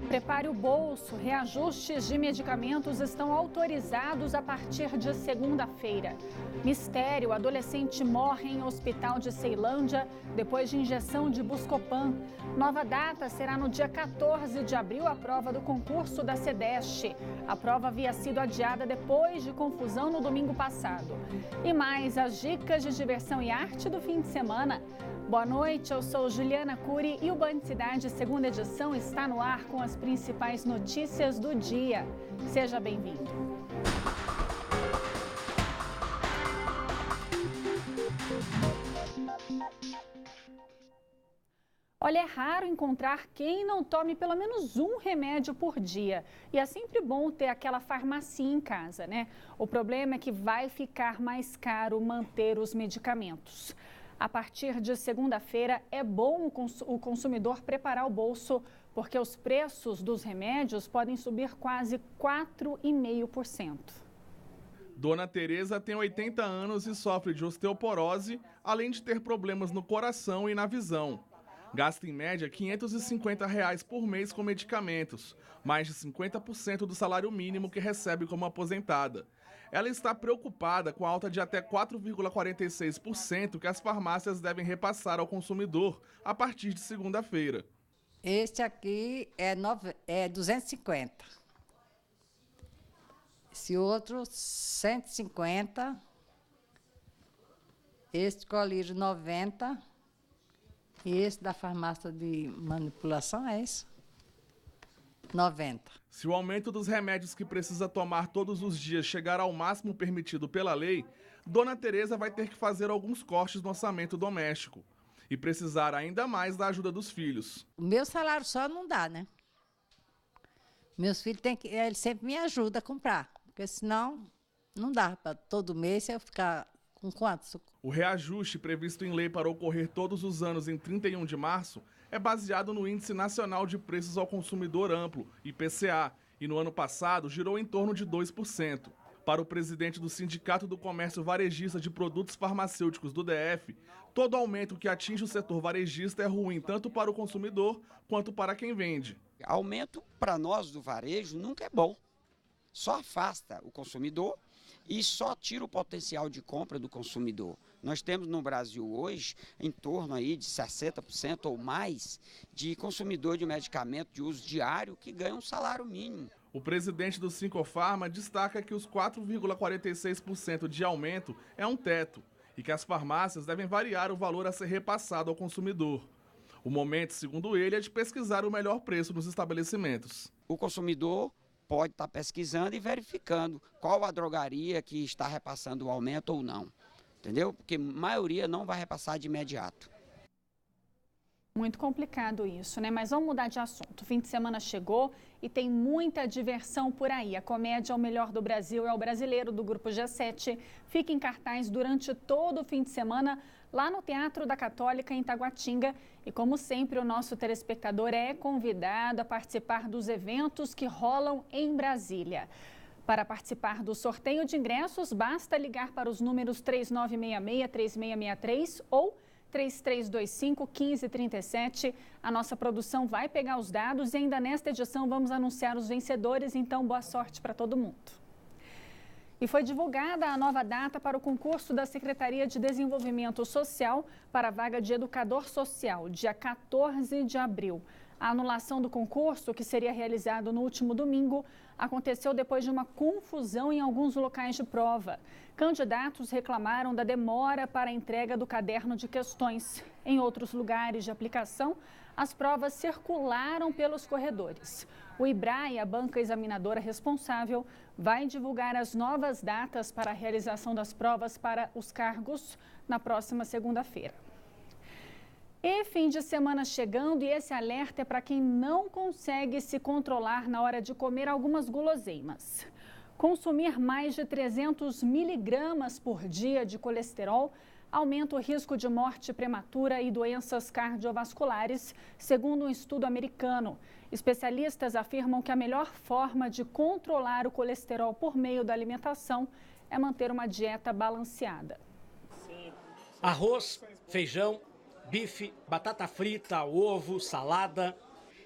Prepare o bolso. Reajustes de medicamentos estão autorizados a partir de segunda-feira. Mistério: adolescente morre em hospital de Ceilândia depois de injeção de Buscopan. Nova data será no dia 14 de abril, a prova do concurso da Cedeste. A prova havia sido adiada depois de confusão no domingo passado. E mais as dicas de diversão e arte do fim de semana. Boa noite, eu sou Juliana Cury e o Band Cidade, segunda edição, está no ar com as principais notícias do dia. Seja bem-vindo. Olha, é raro encontrar quem não tome pelo menos um remédio por dia. E é sempre bom ter aquela farmacinha em casa, né? O problema é que vai ficar mais caro manter os medicamentos. A partir de segunda-feira, é bom o consumidor preparar o bolso, porque os preços dos remédios podem subir quase 4,5%. Dona Tereza tem 80 anos e sofre de osteoporose, além de ter problemas no coração e na visão. Gasta em média R$ 550 por mês com medicamentos, mais de 50% do salário mínimo que recebe como aposentada. Ela está preocupada com a alta de até 4,46% que as farmácias devem repassar ao consumidor a partir de segunda-feira. Este aqui é 250. Esse outro, 150. Este colírio, 90. E esse da farmácia de manipulação é isso? 90. Se o aumento dos remédios que precisa tomar todos os dias chegar ao máximo permitido pela lei, Dona Tereza vai ter que fazer alguns cortes no orçamento doméstico e precisar ainda mais da ajuda dos filhos. O meu salário só não dá, né? Meus filhos eles sempre me ajudam a comprar, porque senão não dá para todo mês eu ficar com quantos? O reajuste previsto em lei para ocorrer todos os anos em 31 de março é baseado no Índice Nacional de Preços ao Consumidor Amplo, IPCA, e no ano passado girou em torno de 2%. Para o presidente do Sindicato do Comércio Varejista de Produtos Farmacêuticos do DF, todo aumento que atinge o setor varejista é ruim tanto para o consumidor quanto para quem vende. Aumento para nós do varejo nunca é bom, só afasta o consumidor e só tira o potencial de compra do consumidor. Nós temos no Brasil hoje em torno aí de 60% ou mais de consumidor de medicamento de uso diário que ganham um salário mínimo. O presidente do Sincofarma destaca que os 4,46% de aumento é um teto e que as farmácias devem variar o valor a ser repassado ao consumidor. O momento, segundo ele, é de pesquisar o melhor preço nos estabelecimentos. O consumidor pode estar pesquisando e verificando qual a drogaria que está repassando o aumento ou não, entendeu? Porque a maioria não vai repassar de imediato. Muito complicado isso, né? Mas vamos mudar de assunto. O fim de semana chegou e tem muita diversão por aí. A comédia O Melhor do Brasil é o Brasileiro, do Grupo G7. Fica em cartaz durante todo o fim de semana lá no Teatro da Católica, em Taguatinga. E como sempre, o nosso telespectador é convidado a participar dos eventos que rolam em Brasília. Para participar do sorteio de ingressos, basta ligar para os números 3966-3663 ou 3325-1537. A nossa produção vai pegar os dados e ainda nesta edição vamos anunciar os vencedores, então boa sorte para todo mundo. E foi divulgada a nova data para o concurso da Secretaria de Desenvolvimento Social para a vaga de educador social, dia 14 de abril. A anulação do concurso, que seria realizado no último domingo, aconteceu depois de uma confusão em alguns locais de prova. Candidatos reclamaram da demora para a entrega do caderno de questões. Em outros lugares de aplicação, as provas circularam pelos corredores. O IBRAE, a banca examinadora responsável, vai divulgar as novas datas para a realização das provas para os cargos na próxima segunda-feira. E fim de semana chegando, e esse alerta é para quem não consegue se controlar na hora de comer algumas guloseimas. Consumir mais de 300 miligramas por dia de colesterol aumenta o risco de morte prematura e doenças cardiovasculares, segundo um estudo americano. Especialistas afirmam que a melhor forma de controlar o colesterol por meio da alimentação é manter uma dieta balanceada. Arroz, feijão, bife, batata frita, ovo, salada.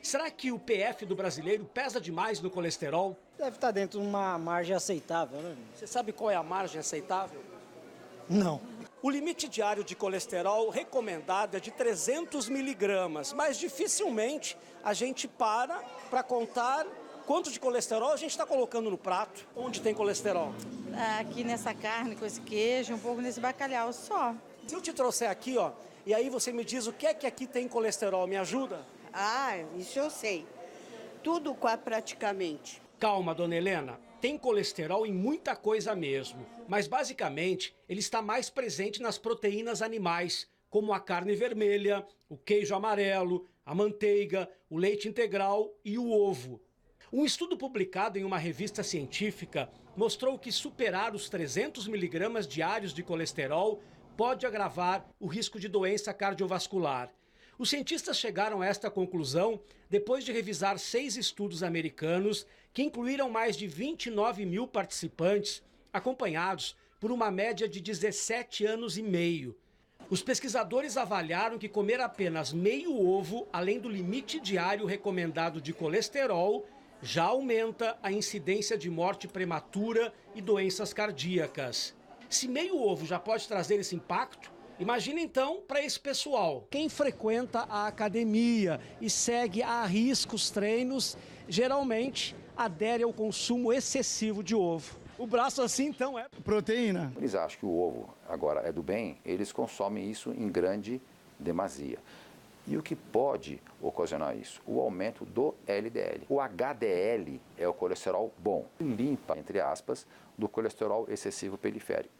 Será que o PF do brasileiro pesa demais no colesterol? Deve estar dentro de uma margem aceitável, né? Você sabe qual é a margem aceitável? Não. O limite diário de colesterol recomendado é de 300 miligramas, mas dificilmente a gente para contar quanto de colesterol a gente está colocando no prato. Onde tem colesterol? Aqui nessa carne, com esse queijo, um pouco nesse bacalhau só. Se eu te trouxer aqui, ó, e aí você me diz o que é que aqui tem colesterol, me ajuda? Ah, isso eu sei. Tudo praticamente. Calma, dona Helena. Tem colesterol em muita coisa mesmo, mas basicamente ele está mais presente nas proteínas animais, como a carne vermelha, o queijo amarelo, a manteiga, o leite integral e o ovo. Um estudo publicado em uma revista científica mostrou que superar os 300 miligramas diários de colesterol pode agravar o risco de doença cardiovascular. Os cientistas chegaram a esta conclusão depois de revisar 6 estudos americanos que incluíram mais de 29 mil participantes, acompanhados por uma média de 17 anos e meio. Os pesquisadores avaliaram que comer apenas meio ovo, além do limite diário recomendado de colesterol, já aumenta a incidência de morte prematura e doenças cardíacas. Se meio ovo já pode trazer esse impacto, imagina então para esse pessoal. Quem frequenta a academia e segue a risco os treinos, geralmente adere ao consumo excessivo de ovo. O braço assim então é proteína. Eles acham que o ovo agora é do bem, eles consomem isso em grande demasia. E o que pode ocasionar isso? O aumento do LDL. O HDL é o colesterol bom, limpa, entre aspas, do colesterol excessivo periférico.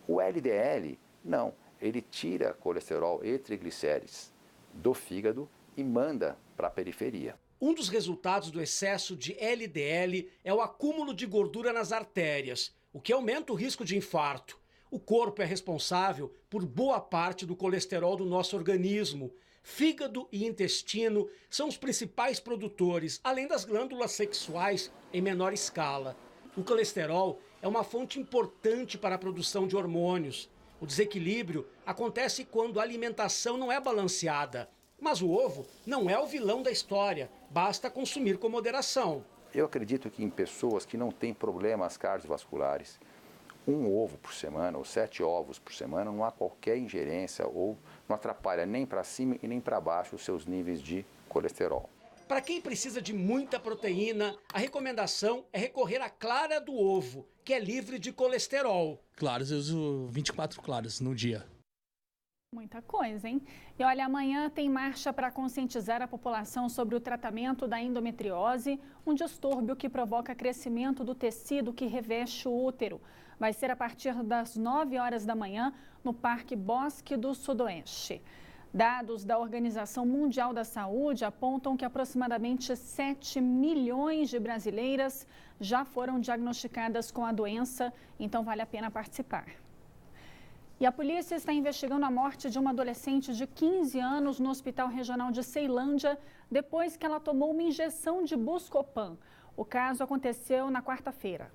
O LDL, não. Ele tira colesterol e triglicérides do fígado e manda para a periferia. Um dos resultados do excesso de LDL é o acúmulo de gordura nas artérias, o que aumenta o risco de infarto. O corpo é responsável por boa parte do colesterol do nosso organismo. Fígado e intestino são os principais produtores, além das glândulas sexuais em menor escala. O colesterol é uma fonte importante para a produção de hormônios. O desequilíbrio acontece quando a alimentação não é balanceada. Mas o ovo não é o vilão da história, basta consumir com moderação. Eu acredito que em pessoas que não têm problemas cardiovasculares, um ovo por semana ou 7 ovos por semana não há qualquer ingerência ou não atrapalha nem para cima e nem para baixo os seus níveis de colesterol. Para quem precisa de muita proteína, a recomendação é recorrer à clara do ovo, que é livre de colesterol. Claros, eu uso 24 claros no dia. Muita coisa, hein? E olha, amanhã tem marcha para conscientizar a população sobre o tratamento da endometriose, um distúrbio que provoca crescimento do tecido que reveste o útero. Vai ser a partir das 9 horas da manhã no Parque Bosque do Sudoeste. Dados da Organização Mundial da Saúde apontam que aproximadamente 7 milhões de brasileiras já foram diagnosticadas com a doença, então vale a pena participar. E a polícia está investigando a morte de uma adolescente de 15 anos no Hospital Regional de Ceilândia, depois que ela tomou uma injeção de Buscopan. O caso aconteceu na quarta-feira.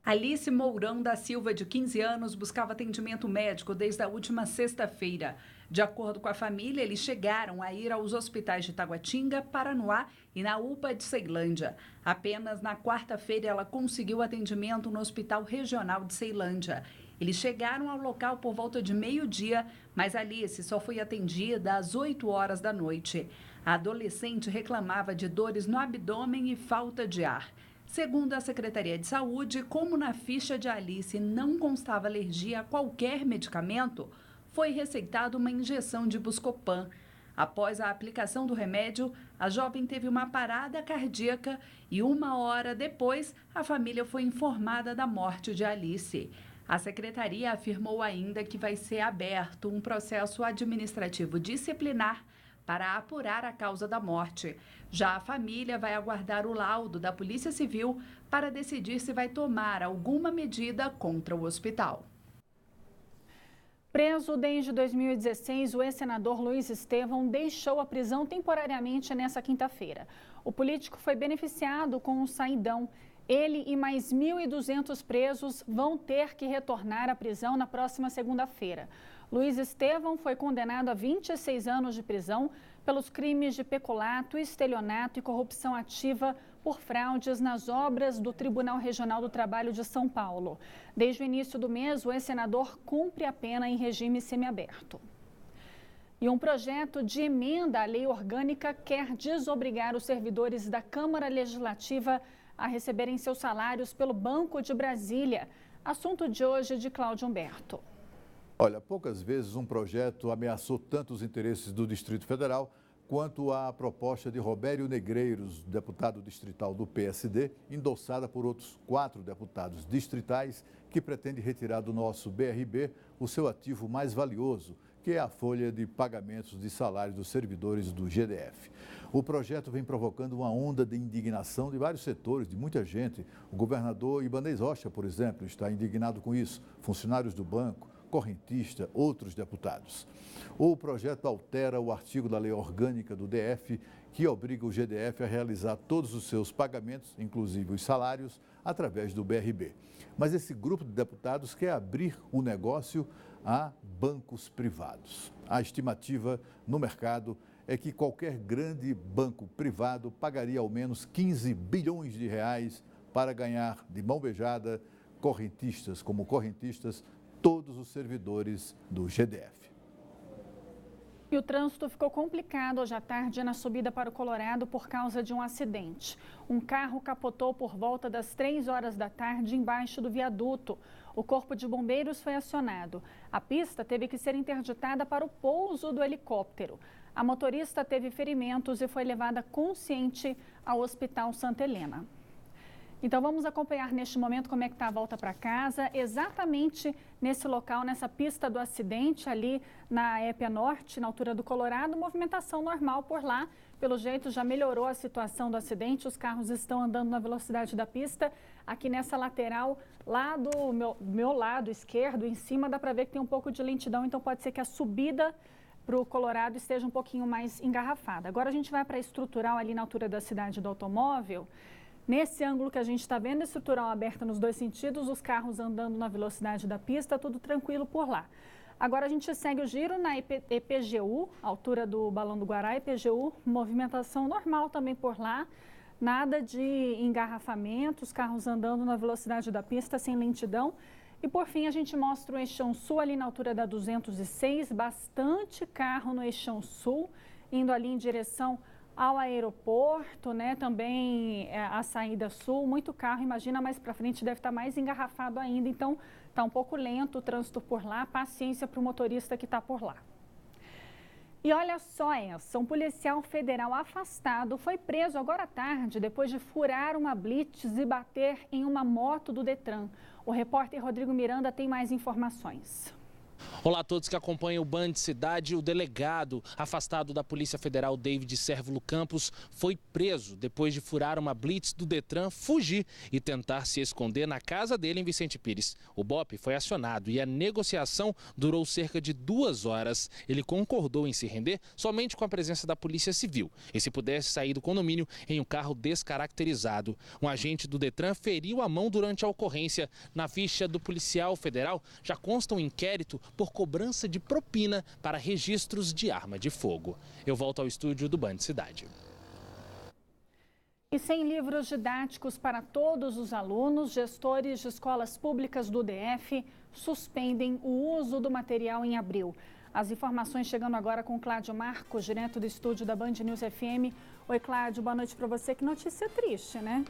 Alice Mourão da Silva, de 15 anos, buscava atendimento médico desde a última sexta-feira. De acordo com a família, eles chegaram a ir aos hospitais de Taguatinga, Paranoá e na UPA de Ceilândia. Apenas na quarta-feira ela conseguiu atendimento no Hospital Regional de Ceilândia. Eles chegaram ao local por volta de meio-dia, mas Alice só foi atendida às 8 horas da noite. A adolescente reclamava de dores no abdômen e falta de ar. Segundo a Secretaria de Saúde, como na ficha de Alice não constava alergia a qualquer medicamento, foi receitada uma injeção de Buscopan. Após a aplicação do remédio, a jovem teve uma parada cardíaca e 1 hora depois, a família foi informada da morte de Alice. A secretaria afirmou ainda que vai ser aberto um processo administrativo disciplinar para apurar a causa da morte. Já a família vai aguardar o laudo da Polícia Civil para decidir se vai tomar alguma medida contra o hospital. Preso desde 2016, o ex-senador Luiz Estevão deixou a prisão temporariamente nesta quinta-feira. O político foi beneficiado com um saidão. Ele e mais 1.200 presos vão ter que retornar à prisão na próxima segunda-feira. Luiz Estevão foi condenado a 26 anos de prisão pelos crimes de peculato, estelionato e corrupção ativa por fraudes nas obras do Tribunal Regional do Trabalho de São Paulo. Desde o início do mês, o ex-senador cumpre a pena em regime semiaberto. E um projeto de emenda à lei orgânica quer desobrigar os servidores da Câmara Legislativa a receberem seus salários pelo Banco de Brasília. Assunto de hoje de Cláudio Humberto. Olha, poucas vezes um projeto ameaçou tanto os interesses do Distrito Federal quanto a proposta de Robério Negreiros, deputado distrital do PSD, endossada por outros 4 deputados distritais, que pretende retirar do nosso BRB o seu ativo mais valioso, que é a folha de pagamentos de salários dos servidores do GDF. O projeto vem provocando uma onda de indignação de vários setores, de muita gente. O governador Ibanez Rocha, por exemplo, está indignado com isso, funcionários do banco, correntista, outros deputados. O projeto altera o artigo da lei orgânica do DF, que obriga o GDF a realizar todos os seus pagamentos, inclusive os salários, através do BRB. Mas esse grupo de deputados quer abrir um negócio a bancos privados. A estimativa no mercado é que qualquer grande banco privado pagaria ao menos 15 bilhões de reais para ganhar de mão beijada correntistas, como correntistas, todos os servidores do GDF. E o trânsito ficou complicado hoje à tarde na subida para o Colorado por causa de um acidente. Um carro capotou por volta das 3 horas da tarde embaixo do viaduto. O corpo de bombeiros foi acionado. A pista teve que ser interditada para o pouso do helicóptero. A motorista teve ferimentos e foi levada consciente ao Hospital Santa Helena. Então vamos acompanhar neste momento como é que está a volta para casa, exatamente nesse local, nessa pista do acidente ali na Épia Norte, na altura do Colorado, movimentação normal por lá. Pelo jeito já melhorou a situação do acidente, os carros estão andando na velocidade da pista. Aqui nessa lateral, lá do meu lado esquerdo, em cima, dá para ver que tem um pouco de lentidão, então pode ser que a subida para o Colorado esteja um pouquinho mais engarrafada. Agora a gente vai para a estrutural ali na altura da cidade do automóvel. Nesse ângulo que a gente está vendo, a estrutural aberta nos 2 sentidos, os carros andando na velocidade da pista, tudo tranquilo por lá. Agora a gente segue o giro na EPGU, altura do Balão do Guará, EPGU, movimentação normal também por lá, nada de engarrafamento, os carros andando na velocidade da pista, sem lentidão. E por fim a gente mostra o Eixão Sul ali na altura da 206, bastante carro no Eixão Sul, indo ali em direção ao aeroporto, né? Também a saída sul, muito carro, imagina mais para frente deve estar mais engarrafado ainda, então está um pouco lento o trânsito por lá, paciência para o motorista que está por lá. E olha só essa, um policial federal afastado foi preso agora à tarde depois de furar uma blitz e bater em uma moto do Detran. O repórter Rodrigo Miranda tem mais informações. Olá a todos que acompanham o Band Cidade. O delegado afastado da Polícia Federal, David Sérvulo Campos, foi preso depois de furar uma blitz do Detran, fugir e tentar se esconder na casa dele em Vicente Pires. O BOP foi acionado e a negociação durou cerca de 2 horas. Ele concordou em se render somente com a presença da Polícia Civil e se pudesse sair do condomínio em um carro descaracterizado. Um agente do Detran feriu a mão durante a ocorrência. Na ficha do policial federal já consta um inquérito por cobrança de propina para registros de arma de fogo. Eu volto ao estúdio do Band Cidade. E sem livros didáticos para todos os alunos, gestores de escolas públicas do DF suspendem o uso do material em abril. As informações chegando agora com Cláudio Marcos, direto do estúdio da Band News FM. Oi, Cláudio, boa noite para você. Que notícia triste, né?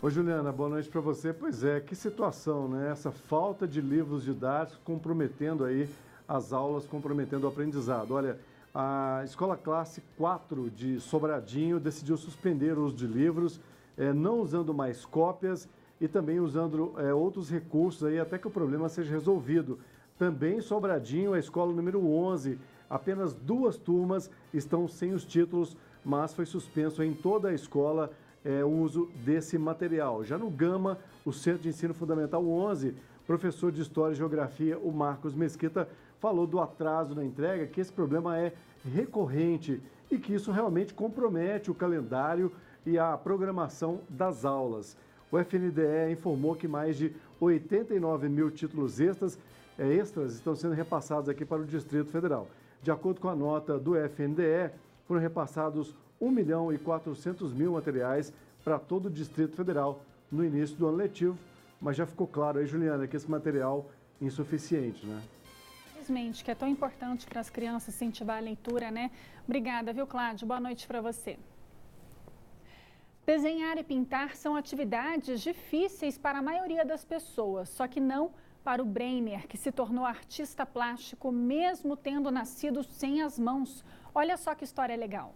Oi, Juliana, boa noite para você. Pois é, que situação, né? Essa falta de livros didáticos comprometendo aí as aulas, comprometendo o aprendizado. Olha, a Escola Classe 4 de Sobradinho decidiu suspender o uso de livros, não usando mais cópias e também usando outros recursos aí até que o problema seja resolvido. Também em Sobradinho, a escola número 11, apenas 2 turmas estão sem os títulos, mas foi suspenso em toda a escola o uso desse material. Já no Gama, o Centro de Ensino Fundamental 11, professor de História e Geografia, o Marcos Mesquita, falou do atraso na entrega, que esse problema é recorrente e que isso realmente compromete o calendário e a programação das aulas. O FNDE informou que mais de 89 mil títulos extras extras estão sendo repassados aqui para o Distrito Federal. De acordo com a nota do FNDE, foram repassados 1.400.000 materiais para todo o Distrito Federal no início do ano letivo, mas já ficou claro aí, Juliana, que esse material é insuficiente, né? Infelizmente, que é tão importante para as crianças incentivar a leitura, né? Obrigada, viu, Cláudio? Boa noite para você. Desenhar e pintar são atividades difíceis para a maioria das pessoas, só que não para o Breiner, que se tornou artista plástico mesmo tendo nascido sem as mãos. Olha só que história legal.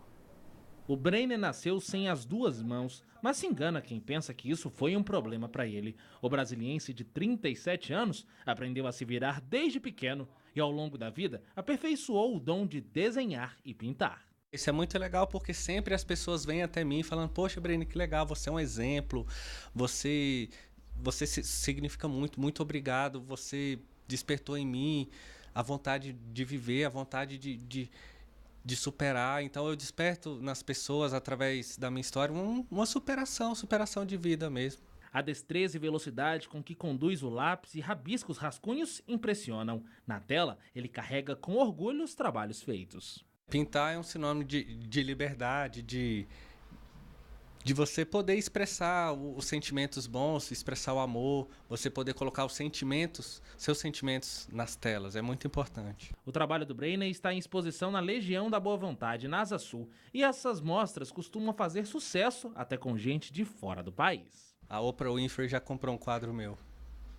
O Breiner nasceu sem as duas mãos, mas se engana quem pensa que isso foi um problema para ele. O brasiliense de 37 anos aprendeu a se virar desde pequeno e ao longo da vida aperfeiçoou o dom de desenhar e pintar. Isso é muito legal porque sempre as pessoas vêm até mim falando: poxa, Breiner, que legal, você é um exemplo, você significa muito, muito obrigado, você despertou em mim a vontade de viver, a vontade de superar. Então eu desperto nas pessoas, através da minha história, uma superação de vida mesmo. A destreza e velocidade com que conduz o lápis e rabisca os rascunhos impressionam. Na tela, ele carrega com orgulho os trabalhos feitos. Pintar é um sinônimo de liberdade, de você poder expressar os sentimentos bons, expressar o amor, você poder colocar seus sentimentos nas telas, é muito importante. O trabalho do Breiner está em exposição na Legião da Boa Vontade, na Asa Sul, e essas mostras costumam fazer sucesso até com gente de fora do país. A Oprah Winfrey já comprou um quadro meu.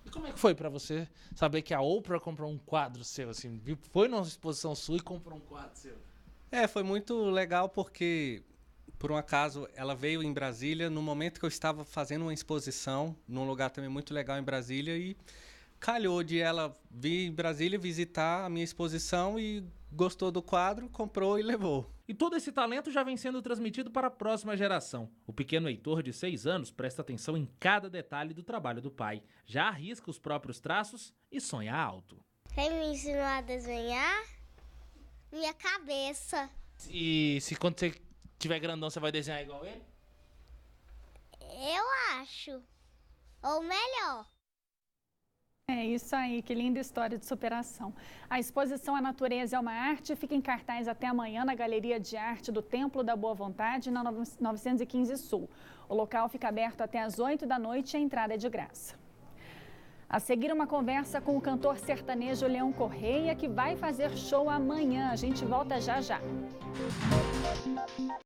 E como é que foi para você saber que a Oprah comprou um quadro seu, assim, foi numa exposição sua e comprou um quadro seu? Foi muito legal porque, por um acaso, ela veio em Brasília no momento que eu estava fazendo uma exposição num lugar também muito legal em Brasília e calhou de ela vir em Brasília visitar a minha exposição e gostou do quadro, comprou e levou. E todo esse talento já vem sendo transmitido para a próxima geração. O pequeno Heitor, de 6 anos, presta atenção em cada detalhe do trabalho do pai. Já arrisca os próprios traços e sonha alto. Quem me ensinou a desenhar? Minha cabeça. E se quando você tiver grandão, você vai desenhar igual ele? Eu acho. Ou melhor. É isso aí, que linda história de superação. A exposição A Natureza é uma Arte fica em cartaz até amanhã na Galeria de Arte do Templo da Boa Vontade, na 915 Sul. O local fica aberto até às 8 da noite e a entrada é de graça. A seguir, uma conversa com o cantor sertanejo Leão Correia, que vai fazer show amanhã. A gente volta já já.